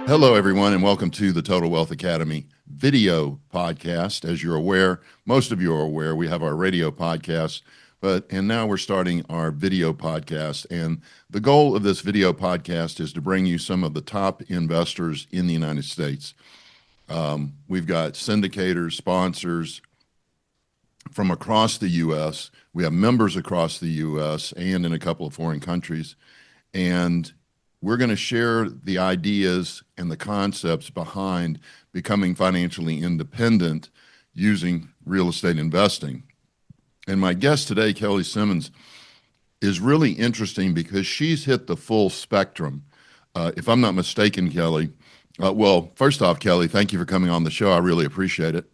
Hello, everyone, and welcome to the Total Wealth Academy video podcast. As you're aware, most of you are aware, we have our radio podcast, and now we're starting our video podcast. And the goal of this video podcast is to bring you some of the top investors in the United States. We've got syndicators, sponsors from across the U.S. We have members across the U.S. and in a couple of foreign countries. And we're going to share the ideas and the concepts behind becoming financially independent using real estate investing. And my guest today, Kelly Simmons, is really interesting because she's hit the full spectrum. If I'm not mistaken, Kelly, well, first off, Kelly, thank you for coming on the show. I really appreciate it.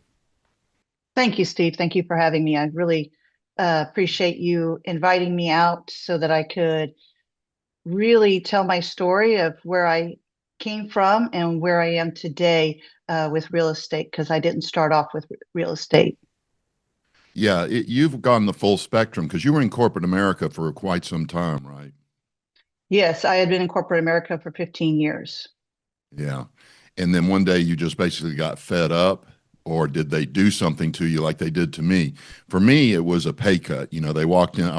Thank you, Steve. Thank you for having me. I really appreciate you inviting me out so that I could really tell my story of where I came from and where I am today with real estate, because I didn't start off with real estate. Yeah, you've gone the full spectrum because you were in corporate America for quite some time, right? Yes, I had been in corporate America for 15 years. Yeah. And then one day you just basically got fed up, or did they do something to you like they did to me? For me, it was a pay cut. You know, I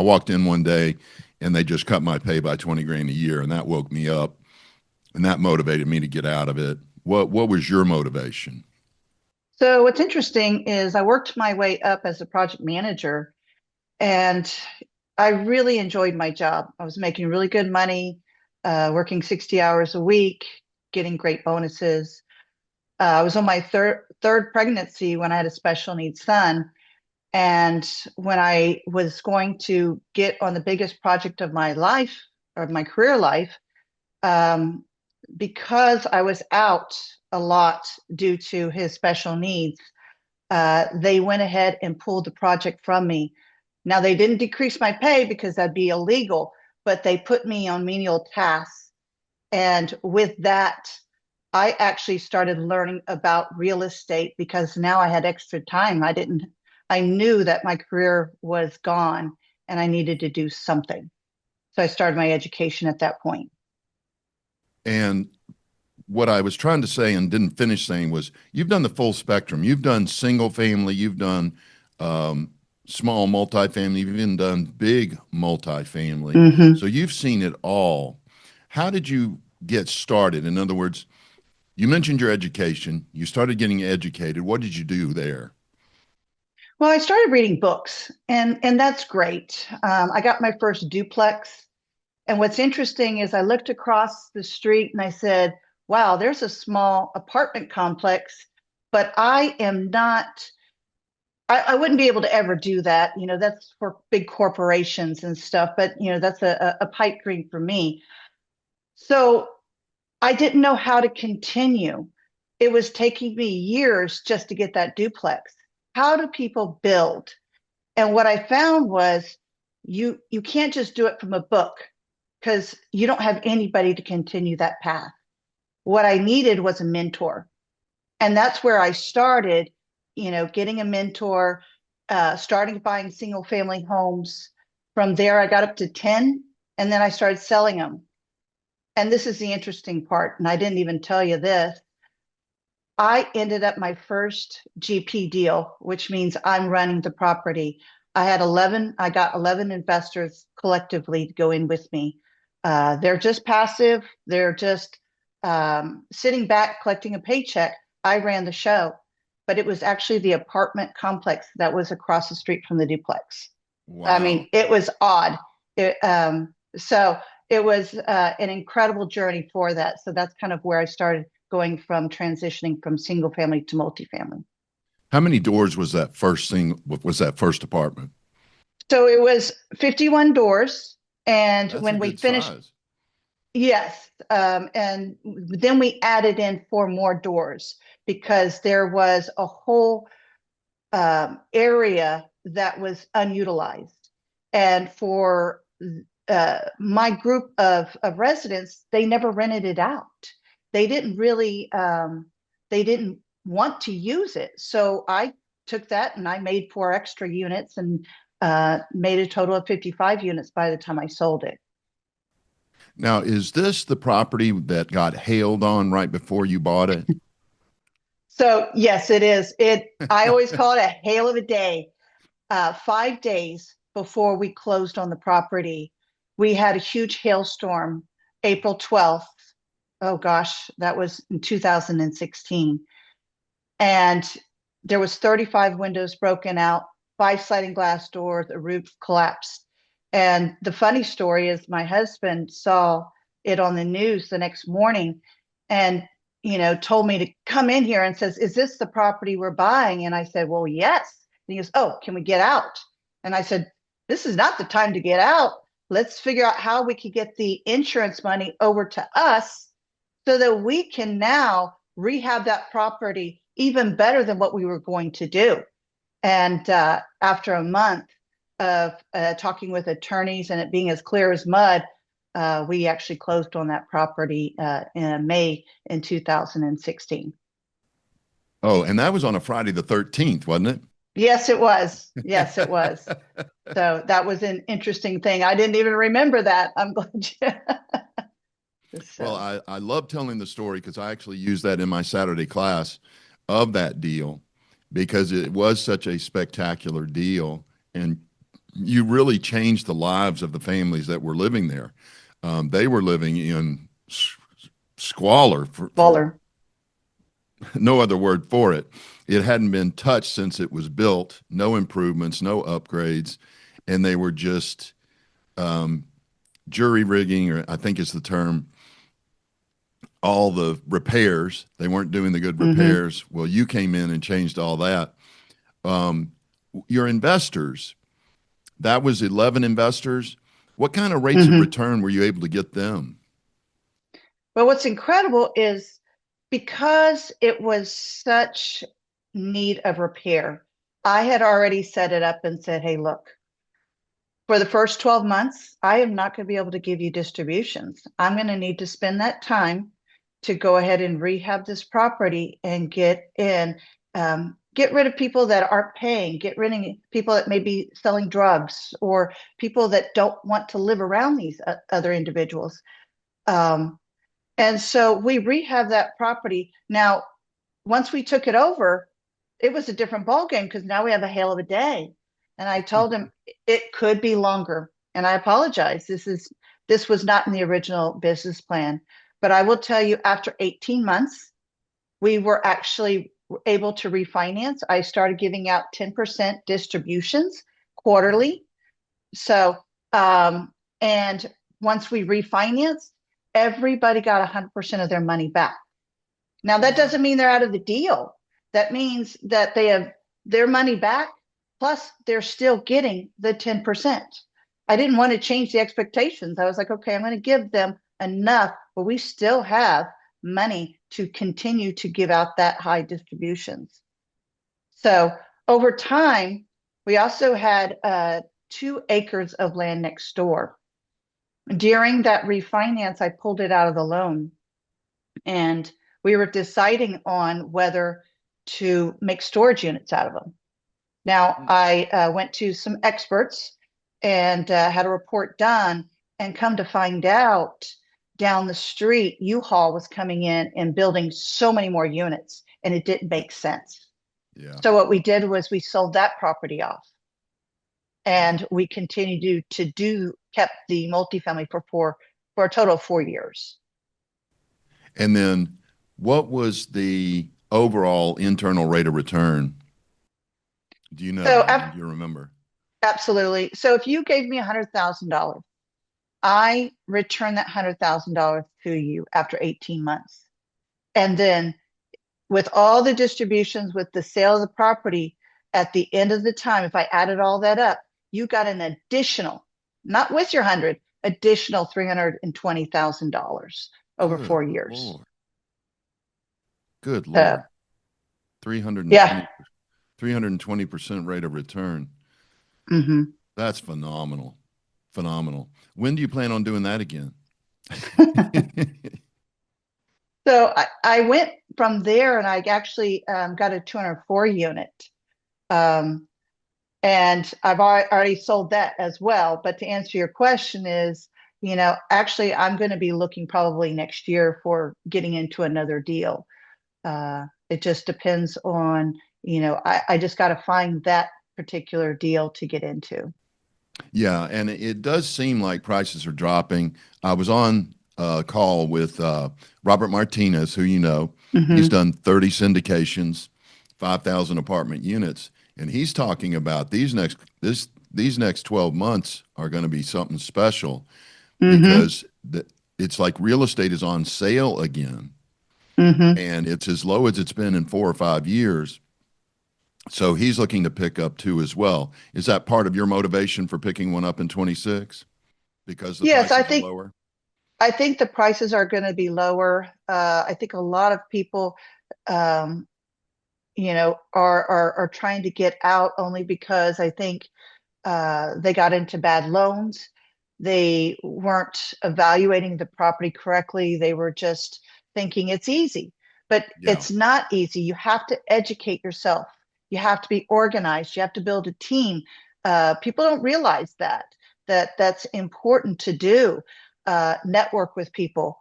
walked in one day and they just cut my pay by 20 grand a year, and that woke me up and that motivated me to get out of it. What was your motivation? So what's interesting is I worked my way up as a project manager, and I really enjoyed my job. I was making really good money, working 60 hours a week, getting great bonuses. I was on my third pregnancy when I had a special needs son. And when I was going to get on the biggest project of my life, or my career life, um, because I was out a lot due to his special needs, they went ahead and pulled the project from me. Now, they didn't decrease my pay because that'd be illegal, but they put me on menial tasks. And with that, I actually started learning about real estate because now I had extra time. I knew that my career was gone and I needed to do something. So I started my education at that point. And what I was trying to say and didn't finish saying was you've done the full spectrum. You've done single family, you've done small multifamily, you've even done big multifamily. Mm-hmm. So you've seen it all. How did you get started? In other words, you mentioned your education. You started getting educated. What did you do there? Well, I started reading books, and that's great. I got my first duplex. And what's interesting is I looked across the street and I said, wow, there's a small apartment complex, but I wouldn't be able to ever do that. You know, that's for big corporations and stuff, but that's a pipe dream for me. So I didn't know how to continue. It was taking me years just to get that duplex. How do people build? And what I found was you can't just do it from a book because you don't have anybody to continue that path. What I needed was a mentor. And that's where I started, getting a mentor, starting buying single family homes. From there, I got up to 10, and then I started selling them. And this is the interesting part, and I didn't even tell you this. I ended up my first GP deal, which means I'm running the property. I got 11 investors collectively to go in with me. They're just passive. They're just sitting back, collecting a paycheck. I ran the show, but it was actually the apartment complex that was across the street from the duplex. I Wow. mean, it was odd. So it was an incredible journey for that. So that's kind of where I started going from transitioning from single family to multifamily. How many doors was that first apartment? So it was 51 doors. And That's a when we good finished, size. yes. And then we added in 4 more doors because there was a whole area that was unutilized. And for my group of residents, they never rented it out. They didn't really, they didn't want to use it. So I took that and I made 4 extra units and made a total of 55 units by the time I sold it. Now, is this the property that got hailed on right before you bought it? So yes, it is. I always call it a hail of a day. 5 days before we closed on the property, we had a huge hailstorm, April 12th. Oh gosh, that was in 2016. And there was 35 windows broken out, five sliding glass doors, a roof collapsed. And the funny story is my husband saw it on the news the next morning and told me to come in here and says, "Is this the property we're buying?" And I said, "Well, yes." And he goes, "Oh, can we get out?" And I said, "This is not the time to get out. Let's figure out how we could get the insurance money over to us so that we can now rehab that property even better than what we were going to do." And after a month of talking with attorneys and it being as clear as mud, we actually closed on that property in May in 2016. Oh, and that was on a Friday the 13th, wasn't it? Yes, it was. Yes, it was. So that was an interesting thing. I didn't even remember that. I'm glad you. Well, So. I love telling the story because I actually use that in my Saturday class of that deal because it was such a spectacular deal. And you really changed the lives of the families that were living there. They were living in squalor for Baller. no other word for it. It hadn't been touched since it was built, no improvements, no upgrades. And they were just jury rigging, or I think is the term, all the repairs. They weren't doing the good Mm-hmm. repairs. Well, you came in and changed all that. Um, your investors, that was 11 investors. What kind of rates of Mm-hmm. return were you able to get them? But what's incredible is because it was such need of repair, I had already set it up and said, "Hey, look, for the first 12 months, I am not going to be able to give you distributions. I'm going to need to spend that time to go ahead and rehab this property and get rid of people that aren't paying, get rid of people that may be selling drugs or people that don't want to live around these other individuals." Um, and so we rehab that property. Now, once we took it over, it was a different ballgame because now we have a hail of a day. And I told him it could be longer. And I apologize. This was not in the original business plan. But I will tell you, after 18 months, we were actually able to refinance. I started giving out 10% distributions quarterly. So, and once we refinanced, everybody got 100% of their money back. Now, that Wow. doesn't mean they're out of the deal. That means that they have their money back, plus they're still getting the 10%. I didn't want to change the expectations. I was like, okay, I'm going to give them enough, but we still have money to continue to give out that high distributions. So over time, we also had 2 acres of land next door. During that refinance, I pulled it out of the loan and we were deciding on whether to make storage units out of them. Now, I went to some experts and had a report done, and come to find out, down the street, U-Haul was coming in and building so many more units, and it didn't make sense. Yeah. So what we did was we sold that property off, Wow. and we continued kept the multifamily for a total of 4 years. And then what was the overall internal rate of return? Do you know? So I mean, do you remember? absolutely. So if you gave me $100,000, I return that $100,000 to you after 18 months. And then with all the distributions, with the sale of the property, at the end of the time, if I added all that up, you got an additional, not with your 100, additional $320,000 over Good 4 years. Lord. Good So Lord. 320, yeah. 320% rate of return. Hmm. That's phenomenal. Phenomenal. When do you plan on doing that again? So I went from there and I actually got a 204 unit. Um, and I've already sold that as well. But to answer your question is, Actually, I'm going to be looking probably next year for getting into another deal. It just depends on, I just got to find that particular deal to get into. Yeah, and it does seem like prices are dropping. I was on a call with Robert Martinez, who you know. He's Hmm. done 30 syndications, 5,000 apartment units, and he's talking about these next 12 months are going to be something special Hmm. because it's like real estate is on sale again, Hmm. and it's as low as it's been in 4 or 5 years. So he's looking to pick up two as well. Is that part of your motivation for picking one up in 26? Because the Yes, I prices are think lower? I think the prices are going to be lower. I think a lot of people, um, are trying to get out only because I think they got into bad loans. They weren't evaluating the property correctly. They were just thinking it's easy, but Yeah. it's not easy. You have to educate yourself. You have to be organized. You have to build a team. People don't realize that's important to do. Network with people.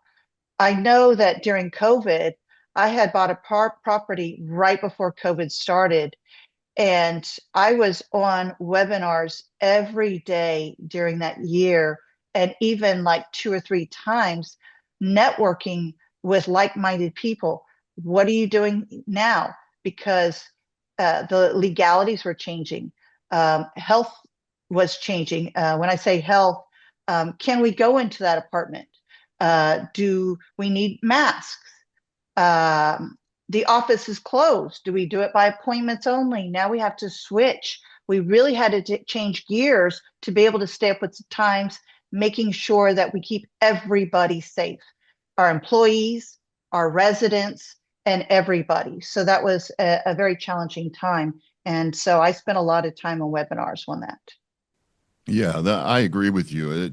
I know that during COVID, I had bought a property right before COVID started, and I was on webinars every day during that year, and even like two or three times networking with like minded people. What are you doing now? Because the legalities were changing, health was changing. When I say health, can we go into that apartment? Do we need masks? Um, the office is closed. Do we do it by appointments only? Now we have to switch. We really had to change gears to be able to stay up with the times, making sure that we keep everybody safe, our employees, our residents, and everybody. So that was a very challenging time. And so I spent a lot of time on webinars on that. Yeah, I agree with you.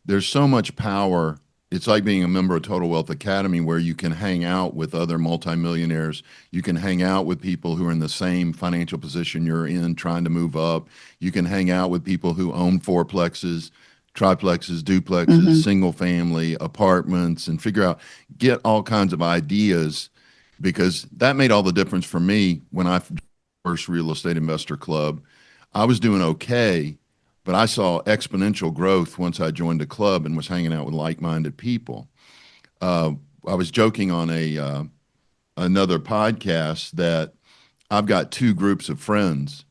There's so much power. It's like being a member of Total Wealth Academy where you can hang out with other multimillionaires. You can hang out with people who are in the same financial position you're in, trying to move up. You can hang out with people who own fourplexes, triplexes, duplexes, Mm-hmm. single family apartments, and get all kinds of ideas because that made all the difference for me when I first real estate investor club. I was doing okay, but I saw exponential growth once I joined the club and was hanging out with like-minded people. Uh, I was joking on a another podcast that I've got two groups of friends.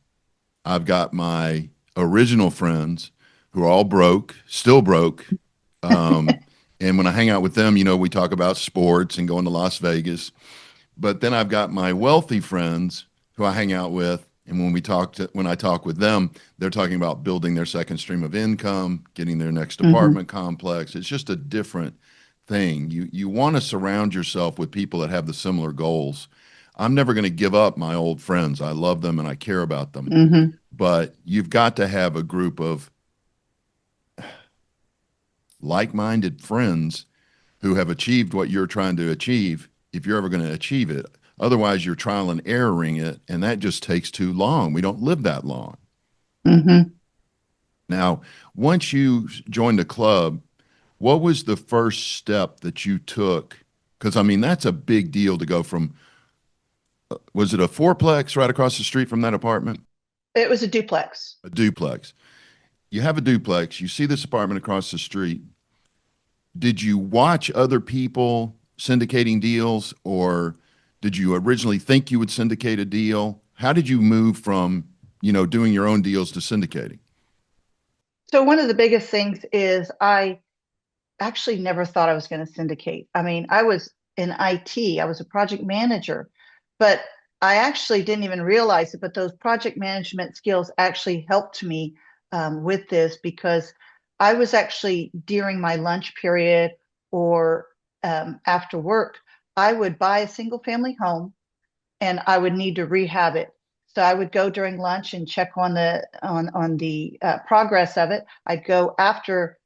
I've got my original friends who are all broke, still broke. Um, and when I hang out with them, we talk about sports and going to Las Vegas. But then I've got my wealthy friends who I hang out with, and when I talk with them, they're talking about building their second stream of income, getting their next Mm-hmm. apartment complex. It's just a different thing. You want to surround yourself with people that have the similar goals. I'm never going to give up my old friends. I love them and I care about them. Mm-hmm. But you've got to have a group of like-minded friends who have achieved what you're trying to achieve if you're ever going to achieve it. Otherwise, you're trial and erroring it, and that just takes too long. We don't live that long. Mm-hmm. Now, once you joined the club, what was the first step that you took? Because, I mean, that's a big deal to go from, was it a fourplex right across the street from that apartment? It was a duplex. A duplex. You have a duplex, you see this apartment across the street. Did you watch other people syndicating deals, or did you originally think you would syndicate a deal? How did you move from, doing your own deals to syndicating? So one of the biggest things is I actually never thought I was going to syndicate. I mean, I was in IT, I was a project manager, but I actually didn't even realize it. But those project management skills actually helped me with this because I was actually during my lunch period or after work, I would buy a single family home and I would need to rehab it. So I would go during lunch and check on the progress of it. I'd go after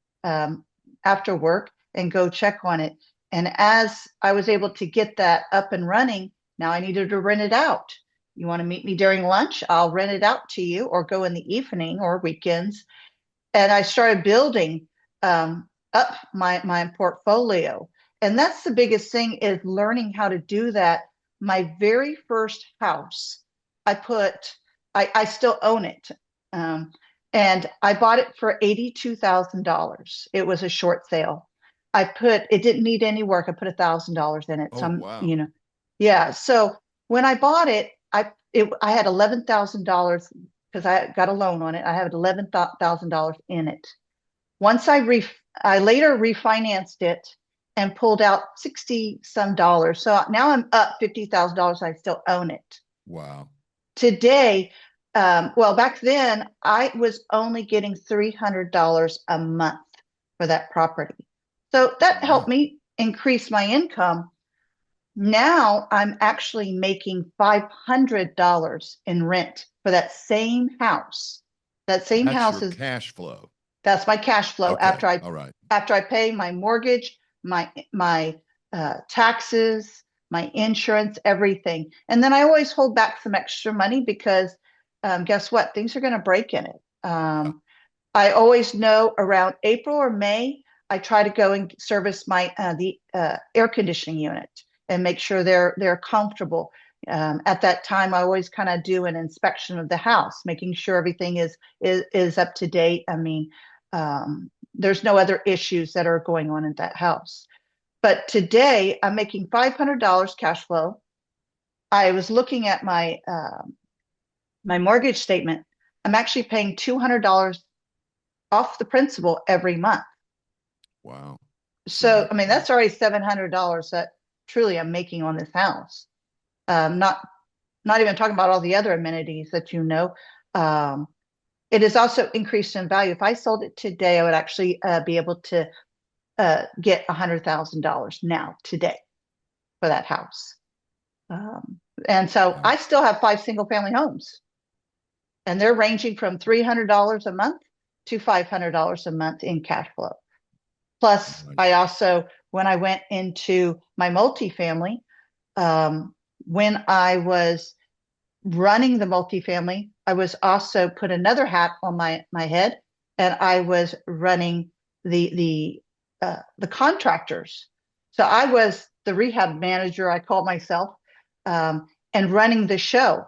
work and go check on it. And as I was able to get that up and running, now I needed to rent it out. You want to meet me during lunch? I'll rent it out to you, or go in the evening or weekends. And I started building. up my portfolio. And that's the biggest thing, is learning how to do that. My very first house, I still own it. Um, and I bought it for $82,000. It was a short sale. It didn't need any work. I put $1,000 in it. Oh, wow. Yeah. So when I bought it, I had $11,000 because I got a loan on it. I had $11,000 in it. Once I later refinanced it and pulled out 60 some dollars. So now I'm up $50,000. I still own it. Wow. Today, well, back then I was only getting $300 a month for that property. So that helped Wow. me increase my income. Now I'm actually making $500 in rent for that same house. That same That's house your is cash flow. That's my cash flow Okay. All right. after I pay my mortgage, my taxes, my insurance, everything. And then I always hold back some extra money because guess what? Things are going to break in it. Yeah. I always know around April or May, I try to go and service my the air conditioning unit and make sure they're comfortable. At that time, I always kind of do an inspection of the house, making sure everything is up to date. I mean, there's no other issues that are going on in that house. But today, I'm making $500 cash flow. I was looking at my mortgage statement. I'm actually paying $200 off the principal every month. Wow. So, I mean, Significant. that's already $700 that truly I'm making on this house. Not even talking about all the other amenities that you know. Um, it is also increased in value. If I sold it today, I would actually be able to get $100,000 now today for that house. And so Wow. I still have 5 single family homes, and they're ranging from $300 a month to $500 a month in cash flow. Plus, I Nice. also, when I went into my multifamily, when I was running the multifamily, I was also put another hat on my head, and I was running the contractors. So I was the rehab manager, I call myself, and running the show.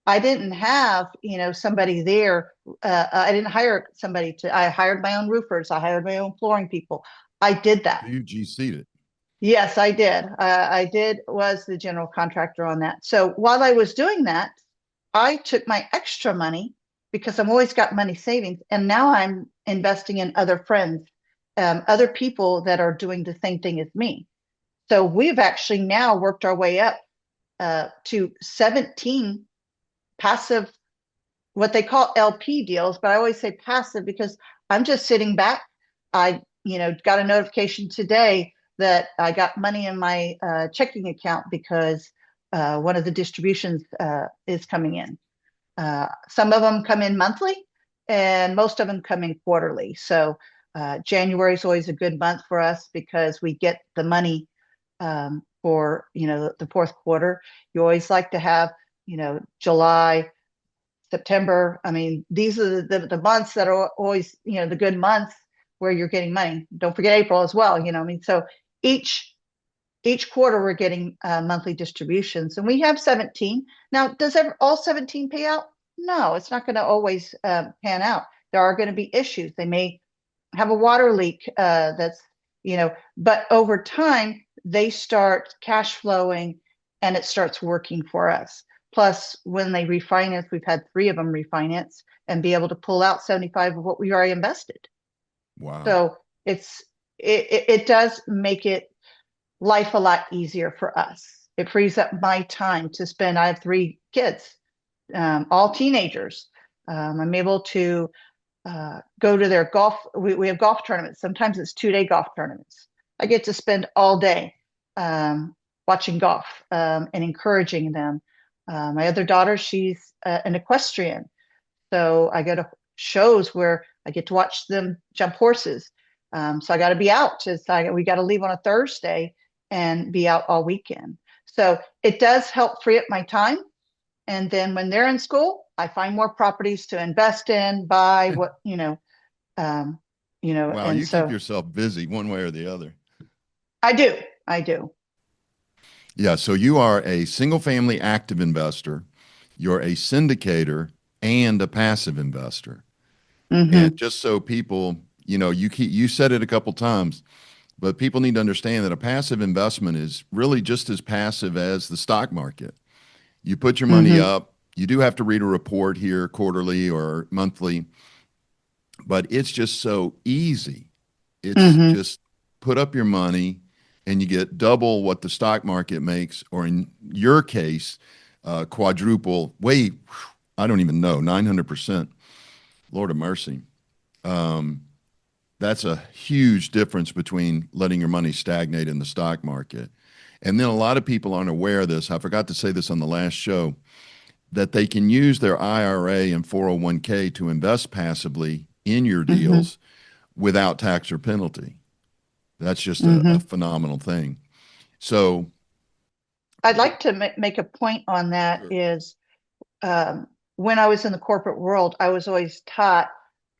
I didn't have, somebody there. I didn't hire somebody I hired my own roofers. I hired my own flooring people. I did that. So you GC'd it. Yes, I did. Was the general contractor on that. So while I was doing that, I took my extra money because I've always got money savings, and now I'm investing in other friends, other people that are doing the same thing as me. So we've actually now worked our way up to 17 passive, what they call LP deals, but I always say passive because I'm just sitting back. I, got a notification today that I got money in my checking account because one of the distributions is coming in. Some of them come in monthly, and most of them come in quarterly. So January is always a good month for us because we get the money for the fourth quarter. You always like to have July, September. I mean, these are the months that are always, the good months where you're getting money. Don't forget April as well. I mean, so each quarter we're getting monthly distributions, and we have 17. Now, does all 17 pay out? No, it's not going to always pan out. There are going to be issues. They may have a water leak but over time they start cash flowing and it starts working for us. Plus, when they refinance, we've had 3 of them refinance and be able to pull out 75 of what we already invested. Wow. So it does make it life a lot easier for us. It frees up my time to spend. I have 3 kids, all teenagers. I'm able to go to their golf. We have golf tournaments. Sometimes it's 2-day golf tournaments. I get to spend all day watching golf and encouraging them. My other daughter, she's an equestrian. So I go to shows where I get to watch them jump horses. So I got to be out. We got to leave on a Thursday and be out all weekend. So it does help free up my time. And then when they're in school, I find more properties to invest in, buy um, Wow, and you keep so yourself busy one way or the other. I do. I do. Yeah, so you are a single family active investor, you're a syndicator and a passive investor. And Mm-hmm. just so people, you said it a couple times, but people need to understand that a passive investment is really just as passive as the stock market. You put your money Mm-hmm. up, you do have to read a report here quarterly or monthly, but it's just so easy. It's Mm-hmm. just put up your money and you get double what the stock market makes, or in your case, quadruple, I don't even know, 900%. Lord of mercy. Um, that's a huge difference between letting your money stagnate in the stock market. And then a lot of people aren't aware of this. I forgot to say this on the last show, that they can use their IRA and 401k to invest passively in your Mm-hmm. deals without tax or penalty. That's just a Mm-hmm. phenomenal thing. So, I'd like to make a point on that sure. is when I was in the corporate world, I was always taught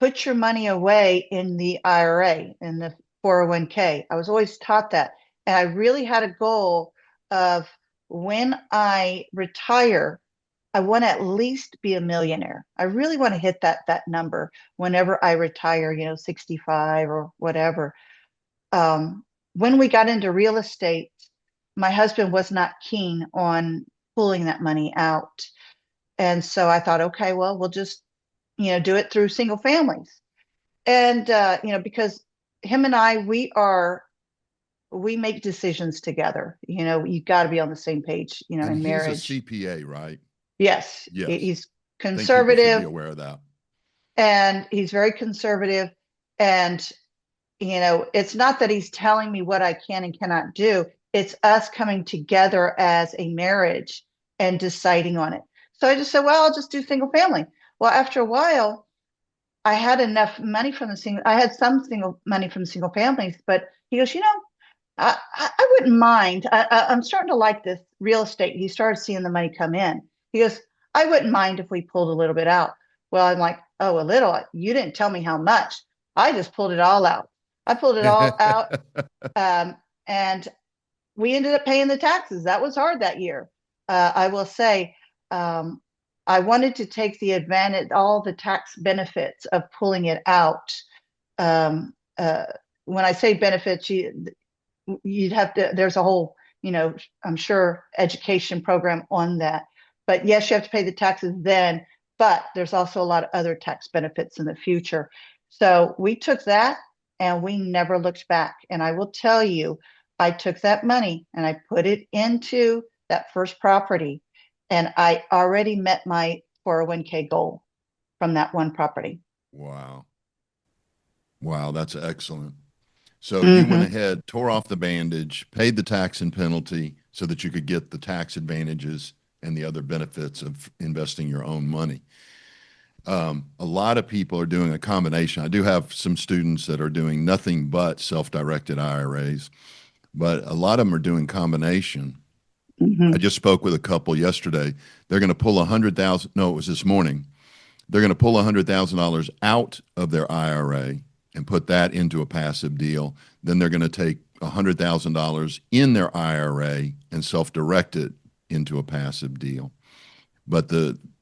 put your money away in the IRA, in the 401k. I was always taught that. And I really had a goal of when I retire, I want to at least be a millionaire. I really want to hit that number whenever I retire, 65 or whatever. Um, when we got into real estate, my husband was not keen on pulling that money out. And so I thought, okay, well, we'll just, do it through single families. And, because him and I, we make decisions together. You've got to be on the same page, And in he's a marriage. CPA, right? Yes, Yes. he's I think people should be conservative aware of that. and he's very conservative. And it's not that he's telling me what I can and cannot do. It's us coming together as a marriage and deciding on it. So I just said, well, I'll just do single family. Well, after a while, I had enough money from I had some single money from single families, but he goes, I wouldn't mind. I'm starting to like this real estate. He started seeing the money come in. He goes, I wouldn't mind if we pulled a little bit out. Well, I'm like, oh, a little. You didn't tell me how much. I just pulled it all out. I pulled it all out, and we ended up paying the taxes. That was hard that year. I will say, um, I wanted to take the advantage, all the tax benefits of pulling it out. Um, uh, when I say benefits, you'd have to, there's a whole, I'm sure education program on that. But yes, you have to pay the taxes then, but there's also a lot of other tax benefits in the future. So we took that and we never looked back. And I will tell you, I took that money and I put it into that first property, and I already met my 401k goal from that one property. Wow. Wow, that's excellent. So you went Mm-hmm. ahead, tore off the bandage, paid the tax and penalty so that you could get the tax advantages and the other benefits of investing your own money. A lot of people are doing a combination. I do have some students that are doing nothing but self-directed IRAs, but a lot of them are doing combination. I Mm-hmm. just spoke with a couple yesterday. They're going to pull 100,000. No, it was this morning. They're going to pull $100,000 out of their IRA and put that into a passive deal. Then they're going to take $100,000 in their IRA and self-direct it into a passive deal. But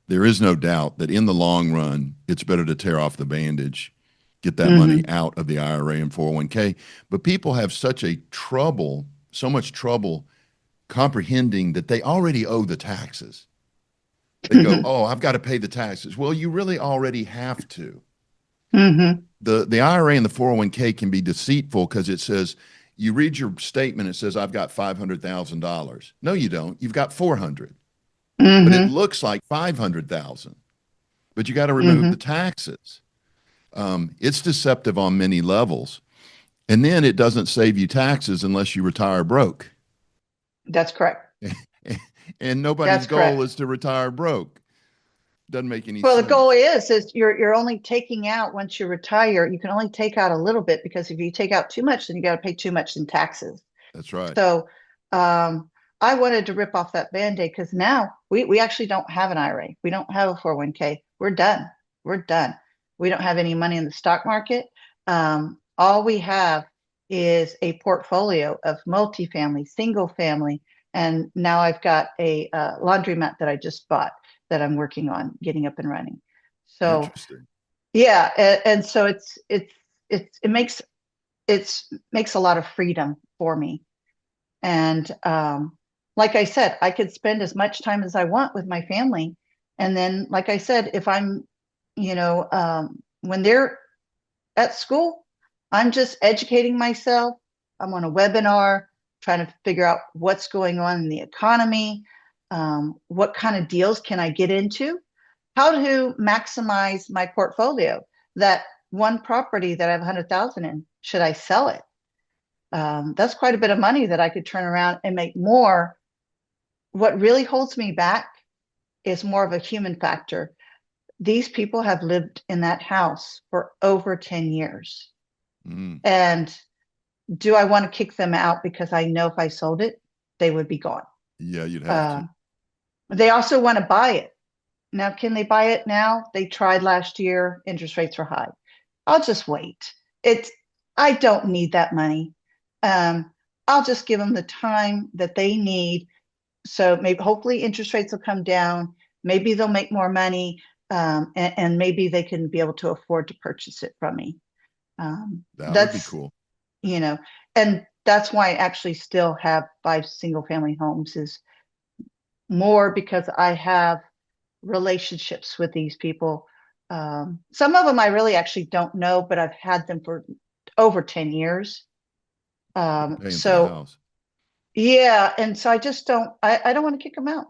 there is no doubt that in the long run, it's better to tear off the bandage, get that money Mm-hmm. out of the IRA and 401k. But people have so much trouble comprehending that they already owe the taxes. They go, Mm-hmm. "Oh, I've got to pay the taxes." Well, you really already have to. Mm-hmm. The IRA and the 401k can be deceitful because it says you read your statement, it says I've got $500,000. No, you don't. You've got 400, but it Mm-hmm. looks like 500,000. But you got to remove the Mm-hmm. taxes. It's deceptive on many levels, and then it doesn't save you taxes unless you retire broke. That's correct. And nobody's That's goal correct. is to retire broke. Doesn't make any Well, the goal sense. is you're only taking out once you retire. You can only take out a little bit because if you take out too much, then you got to pay too much in taxes. That's right. So um, I wanted to rip off that Band-Aid because now we actually don't have an IRA. We don't have a 401k. We're done. We're done. We don't have any money in the stock market. All we have is a portfolio of multifamily, single family, and now I've got a laundromat that I just bought that I'm working on getting up and running. So Interesting. yeah, and so it makes a lot of freedom for me. And like I said, I could spend as much time as I want with my family. And then, like I said, if I'm, when they're at school, I'm just educating myself. I'm on a webinar trying to figure out what's going on in the economy, what kind of deals can I get into, how to maximize my portfolio. That one property that I have 100,000 in, should I sell it? That's quite a bit of money that I could turn around and make more. What really holds me back is more of a human factor. These people have lived in that house for over 10 years. Mm. And do I want to kick them out because I know if I sold it, they would be gone? Yeah, you'd have to. Uh, they also want to buy it. Now, can they buy it now? They tried last year, interest rates were high. I'll just wait. It's I don't need that money. Um, I'll just give them the time that they need. So maybe hopefully interest rates will come down. Maybe they'll make more money, and maybe they can be able to afford to purchase it from me. That would be That's cool. you know, and that's why I actually still have 5 single family homes is more because I have relationships with these people. Some of them I really actually don't know, but I've had them for over 10 years. Been paying for the So house. yeah, and so I don't want to kick them out.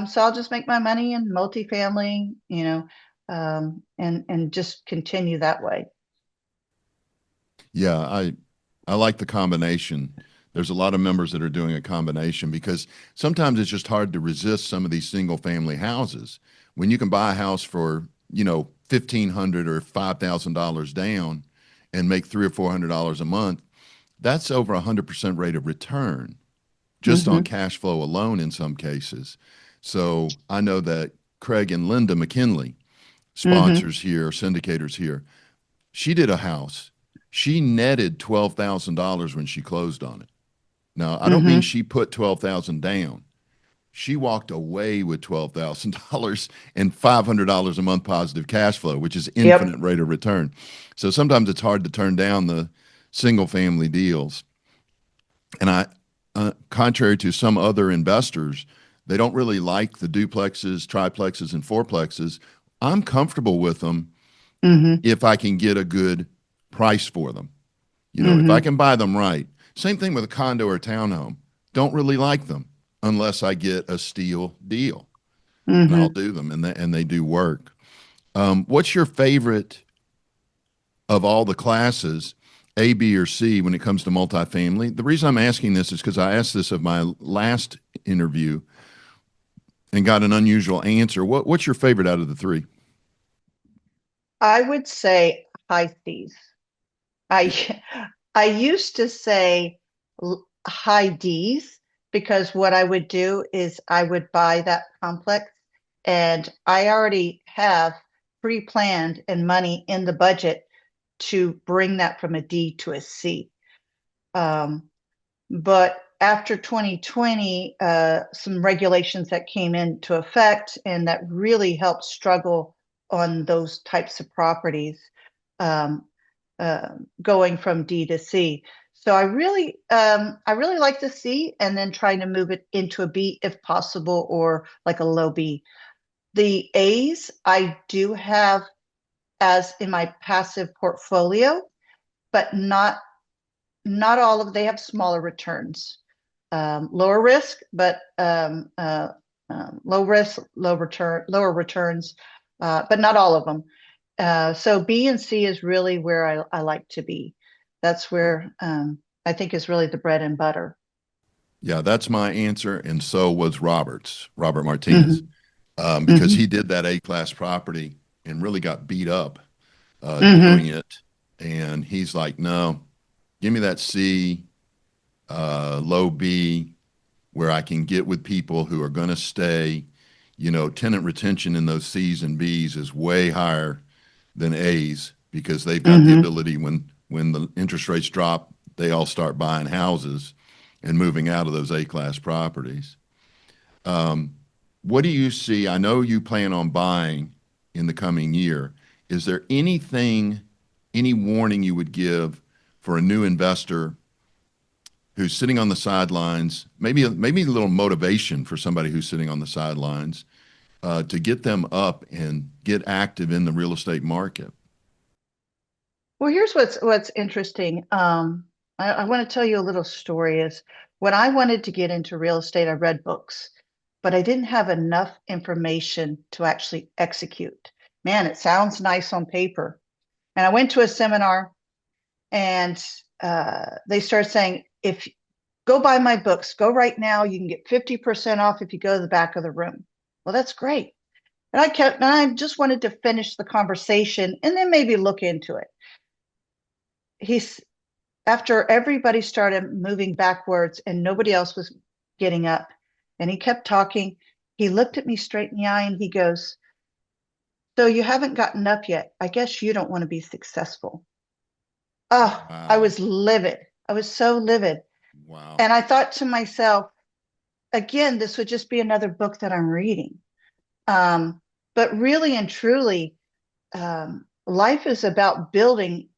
So I'll just make my money in multifamily, and just continue that way. Yeah, I like the combination. There's a lot of members that are doing a combination because sometimes it's just hard to resist some of these single family houses. When you can buy a house for, 1,500 or $5,000 down and make $300 or $400 a month, that's over 100% rate of return just on Hmm. cash flow alone in some cases. So I know that Craig and Linda McKinley, Hmm. sponsors here, syndicators here, she did a house. She netted $12,000 when she closed on it. Now, I don't mean Hmm. she put 12,000 down. She walked away with $12,000 and $500 a month positive cash flow, which is Yep. infinite rate of return. So sometimes it's hard to turn down the single family deals. And contrary to some other investors, they don't really like the duplexes, triplexes, and fourplexes. I'm comfortable with them Hmm. if I can get a good price for them. If I Hmm. can buy them right. Same thing with a condo or a townhome. Don't really like them unless I get a steal deal, and I'll Hmm. do them, and they do work. What's your favorite of all the classes, A, B, or C, when it comes to multifamily? The reason I'm asking this is because I asked this of my last interview and got an unusual answer. What's your favorite out of the three? I would say high C's. I I used to say high D's because what I would do is I would buy that complex and I already have pre-planned and money in the budget to bring that from a D to a C. Um, but after 2020, some regulations that came into effect and that really helped struggle on those types of properties. Um, Going from D to C. So I really like the C and then trying to move it into a B if possible, or like a low B. The A's I do have as in my passive portfolio, but not all of they have smaller returns, lower risk, but low risk, lower returns, but not all of them. So B and C is really where I like to be. That's where I think is really the bread and butter. Yeah, that's my answer, and so was Robert Martinez, Hmm. because Hmm. he did that A-class property and really got beat up doing Hmm. it. And he's like, no, give me that C, low B, where I can get with people who are going to stay. Tenant retention in those C's and B's is way higher than A's because they've got the Hmm. ability when the interest rates drop, they all start buying houses and moving out of those A-class properties. What do you see? I know you plan on buying in the coming year. Is there anything, any warning you would give for a new investor who's sitting on the sidelines? Maybe a little motivation for somebody who's sitting on the sidelines to get them up and get active in the real estate market. Well, here's what's interesting. I want to tell you a little story. Is when I wanted to get into real estate, I read books, but I didn't have enough information to actually execute. Man, it sounds nice on paper. And I went to a seminar, and they started saying, if go buy my books, go right now. You can get 50% off if you go to the back of the room. Well, that's great. And I just wanted to finish the conversation and then maybe look into it. He's After everybody started moving backwards and nobody else was getting up, and he kept talking, he looked at me straight in the eye and he goes, "So you haven't gotten up yet. I guess you don't want to be successful." Oh, I Wow. was livid. I was so livid. Wow. And I thought to myself, again, this would just be another book that I'm reading. Um, but really and truly, life is about building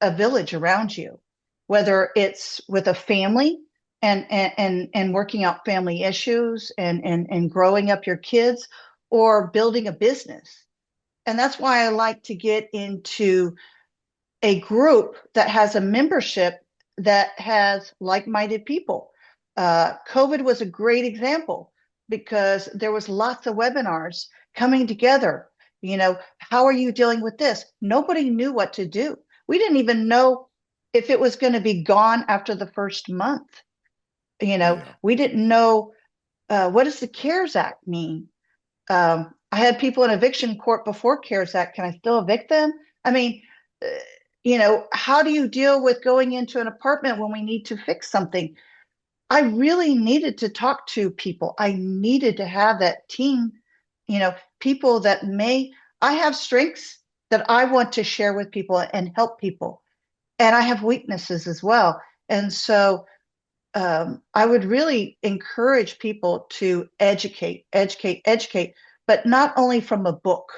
a village around you, whether it's with a family and working out family issues and growing up your kids, or building a business. And that's why I like to get into a group that has a membership that has like-minded people. COVID was a great example because there was lots of webinars coming together. How are you dealing with this? Nobody knew what to do. We didn't even know if it was going to be gone after the first month. Yeah. We didn't know, what does the CARES Act mean? I had people in eviction court before CARES Act. Can I still evict them? I mean, uh, how do you deal with going into an apartment when we need to fix something? I really needed to talk to people. I needed to have that team, people that I have strengths that I want to share with people and help people. And I have weaknesses as well. And so I would really encourage people to educate, educate, educate, but not only from a book,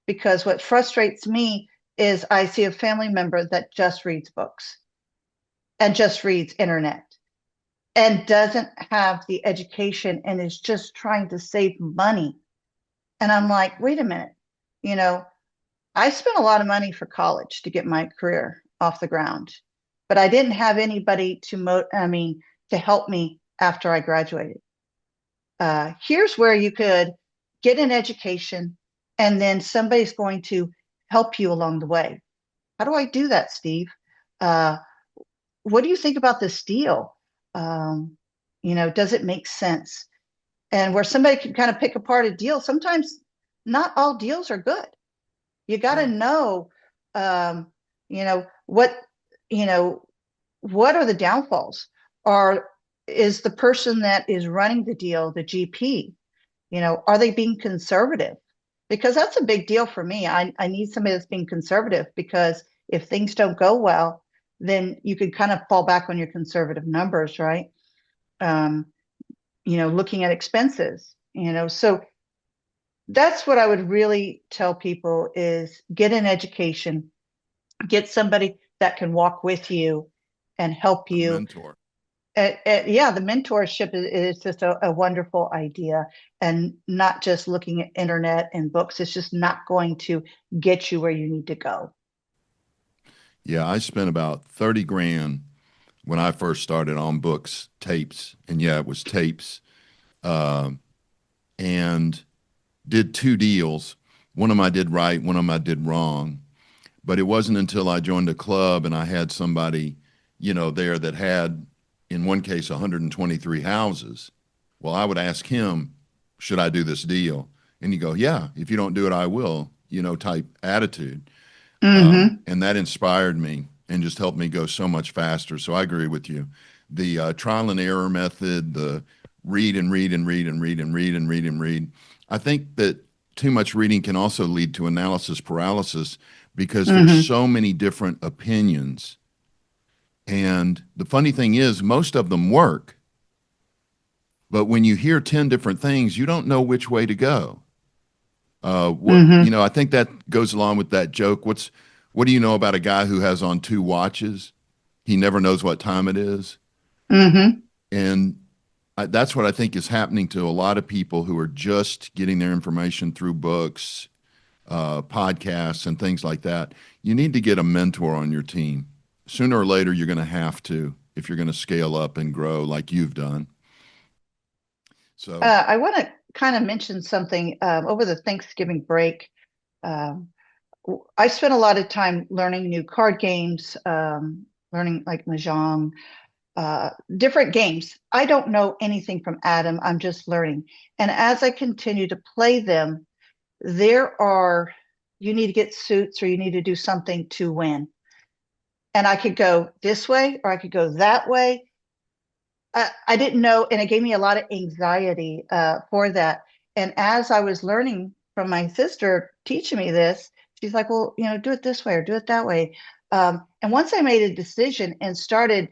because what frustrates me is I see a family member that just reads books and just reads internet and doesn't have the education and is just trying to save money. And I'm like, wait a minute, you know, I spent a lot of money for college to get my career off the ground, but I didn't have anybody to help me after I graduated. Here's where you could get an education and then somebody's going to help you along the way. How do I do that, Steve? Uh, what do you think about this deal? Um, does it make sense? And where somebody can kind of pick apart a deal, sometimes not all deals are good. You got to Right. know, um, you know, what, you know, what are the downfalls? Are Is the person that is running the deal, the GP, are they being conservative? Because that's a big deal for me. I need somebody that's being conservative, because if things don't go well, then you can kind of fall back on your conservative numbers, right? Um, looking at expenses, so that's what I would really tell people is get an education, get somebody that can walk with you and help A you. mentor. Yeah, the mentorship is just a wonderful idea, and not just looking at internet and books. It's just not going to get you where you need to go. Yeah, I spent about 30 grand when I first started on books, tapes, and yeah, it was tapes, uh, and did two deals. One of them I did right, one of them I did wrong. But it wasn't until I joined a club and I had somebody, there that had, in one case, 123 houses. Well, I would ask him, should I do this deal? And you go, yeah, if you don't do it, I will, type attitude. Mm-hmm. And that inspired me and just helped me go so much faster. So I agree with you. The trial and error method, the read and read and read and read and read and read and read. I think that too much reading can also lead to analysis paralysis, because there's Hmm. so many different opinions. And the funny thing is, most of them work, but when you hear 10 different things, you don't know which way to go. Hmm. I think that goes along with that joke. What do you know about a guy who has on two watches? He never knows what time it is. Hmm. And that's what I think is happening to a lot of people who are just getting their information through books, podcasts, and things like that. You need to get a mentor on your team. Sooner or later, you're going to have to if you're going to scale up and grow like you've done. So, I want to kind of mention something over the Thanksgiving break. Um, I spent a lot of time learning new card games, learning like Mahjong, different games. I don't know anything from Adam. I'm just learning. And as I continue to play them, there are, you need to get suits or you need to do something to win. And I could go this way or I could go that way. I didn't know, and it gave me a lot of anxiety for that. And as I was learning from my sister teaching me this, she's like, "Well, do it this way or do it that way." And once I made a decision and started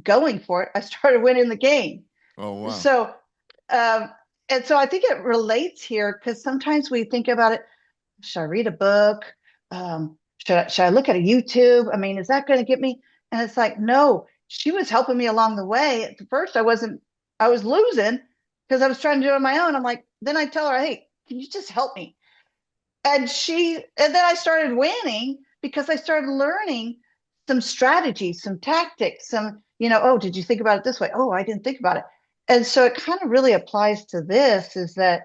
going for it, I started winning the game. oh, wow. So, um, and so I think it relates here because sometimes we think about it. Should I read a book? Should I look at a YouTube? I mean, is that going to get me? And it's like, no, she was helping me along the way. At first, I was losing because I was trying to do it on my own. I'm like, then I tell her, hey, can you just help me? And then I started winning because I started learning some strategies, some tactics, oh, did you think about it this way? Oh, I didn't think about it. And so it kind of really applies to this is that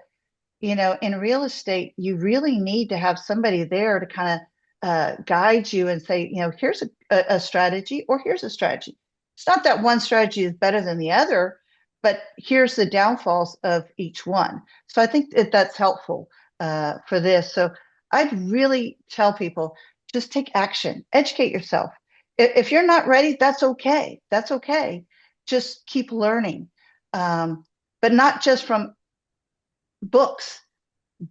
in real estate, you really need to have somebody there to kind of guide you and say, here's a strategy or here's a strategy. It's not that one strategy is better than the other, but here's the downfalls of each one. So I think that that's helpful for this. So I'd really tell people just take action, educate yourself. If you're not ready, that's okay. That's okay. Just keep learning, but not just from books.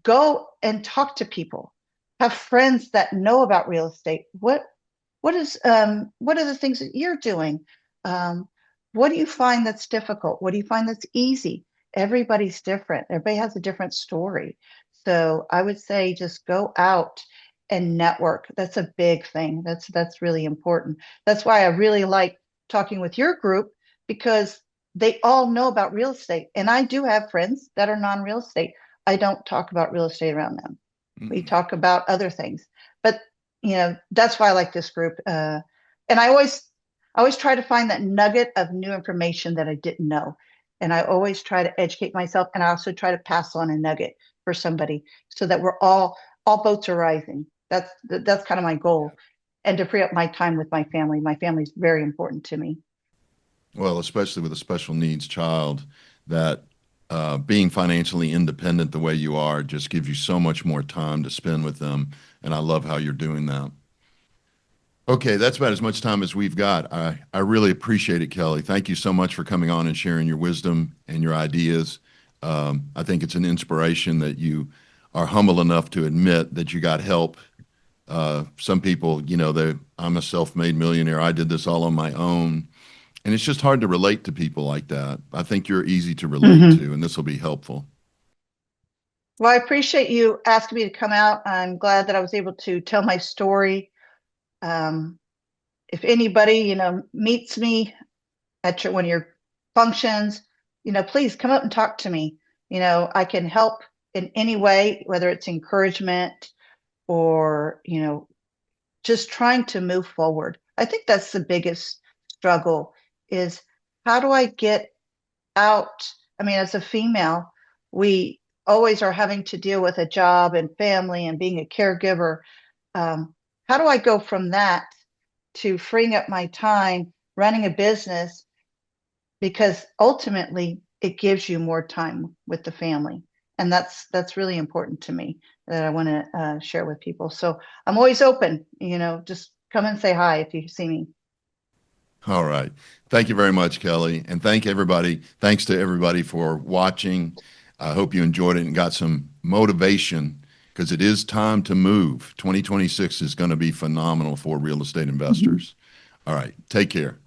Go and talk to people, have friends that know about real estate. What are the things that you're doing? um, what do you find that's difficult? What do you find that's easy? Everybody's different. Everybody has a different story. So I would say just go out and network. That's a big thing. That's really important. That's why I really like talking with your group because they all know about real estate. And I do have friends that are non-real estate. I don't talk about real estate around them. We Mm-mm. talk about other things. But that's why I like this group. And I always try to find that nugget of new information that I didn't know. And I always try to educate myself. And I also try to pass on a nugget for somebody so that we're all boats are rising. That's kind of my goal. And to free up my time with my family. My family is very important to me. Well, especially with a special needs child, that being financially independent the way you are just gives you so much more time to spend with them. And I love how you're doing that. Okay, that's about as much time as we've got. I really appreciate it, Kelly. Thank you so much for coming on and sharing your wisdom and your ideas. I think it's an inspiration that you are humble enough to admit that you got help. Some people, I'm a self-made millionaire. I did this all on my own. And it's just hard to relate to people like that. I think you're easy to relate Mm-hmm. to, and this will be helpful. Well, I appreciate you asking me to come out. I'm glad that I was able to tell my story. Um, if anybody, meets me at one of your functions, please come up and talk to me. I can help in any way, whether it's encouragement or, just trying to move forward. I think that's the biggest struggle is how do I get out? I mean, as a female, we always are having to deal with a job and family and being a caregiver. Um, how do I go from that to freeing up my time running a business because ultimately it gives you more time with the family, and that's really important to me that I want to share with people. So I'm always open, just come and say hi if you see me. All right. Thank you very much, Kelly. And thank everybody. Thanks to everybody for watching. I hope you enjoyed it and got some motivation because it is time to move. 2026 is going to be phenomenal for real estate Mhm. investors. All right. Take care.